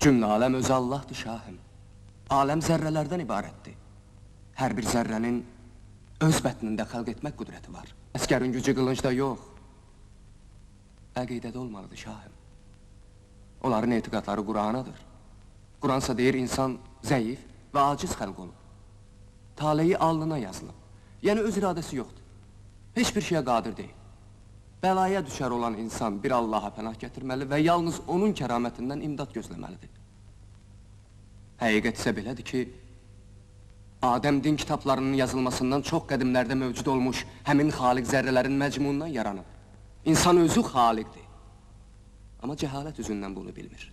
Cümlə aləm özü Allahdır şahım. Aləm zərrələrdən ibarətdir. Hər bir zərrənin öz bətnində xəlq etmək qüdrəti var. Əskərin gücü qılıncda yox, əqidədə olmalıdır şahım. Onların etiqadları Qur'anadır. Qur'ansa deyir, insan zəif və aciz xəlq olub. Taleyi alnına yazılıb. Yəni öz iradəsi yoxdur. Heç bir şeyə qadir deyil. Bəlaya düşər olan insan bir Allaha pənah gətirməli və yalnız onun kəramətindən imdad gözləməlidir. Həqiqət isə belədir ki, Adəm din kitablarının yazılmasından çox qədimlərdə mövcud olmuş həmin xaliq zərrələrin məcmunundan yaranıb. İnsan özü xaliqdir. Amma cəhalət üzündən bunu bilmir.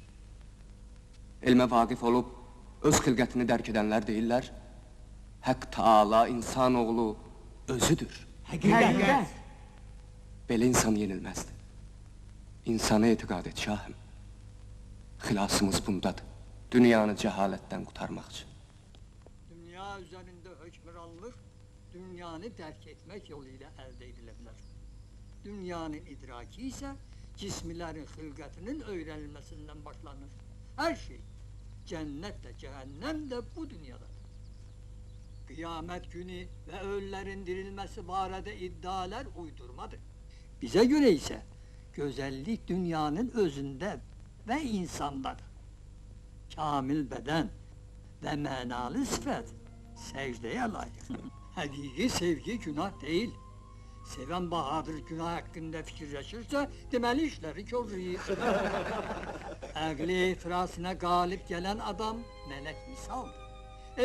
Elmə vaqif olub, öz xilqətini dərk edənlər deyirlər, Haqq Taala insanoğlu özüdür. Həqiqət! Belə insan yenilməzdir. İnsanı etiqad et şahım. Xilasımız bundadır. Dünyanı cəhalətdən qurtarmaq üçün. Dünya üzərində hökmranlıq, dünyanı dərk etmək yolu ilə əldə edilə bilər. Dünyanın idraki isə cismilərin xilqətinin öyrənilməsindən başlanır. Hər şey, cənnət də, cəhənnəm də bu dünyadadır. Qiyamət günü və ölülərin dirilməsi barədə iddialar uydurmadır. Bizə görə isə gözəllik dünyanın özündə və insandadır. Kamil bədən və mənalı sifət səcdəyə layiqdir. Həqiqi sevgi günah deyil. Sevən bahadır günah haqqında fikirləşirsə, deməli işləri körləyir. Əqli ehtirasına qalib gələn adam mələk misaldır.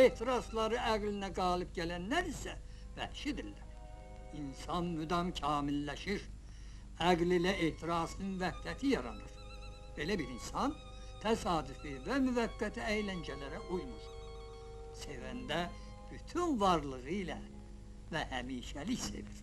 Ehtirasları əqlinə qalib gələnlər isə vəhşidirlər. İnsan müdam kamilləşir. Əql ilə ehtirasının vəhdəti yaranır. Belə bir insan təsadüfi və müvəqqəti əyləncələrə uymur. Sevəndə bütün varlığı ilə və həmişəlik sevir.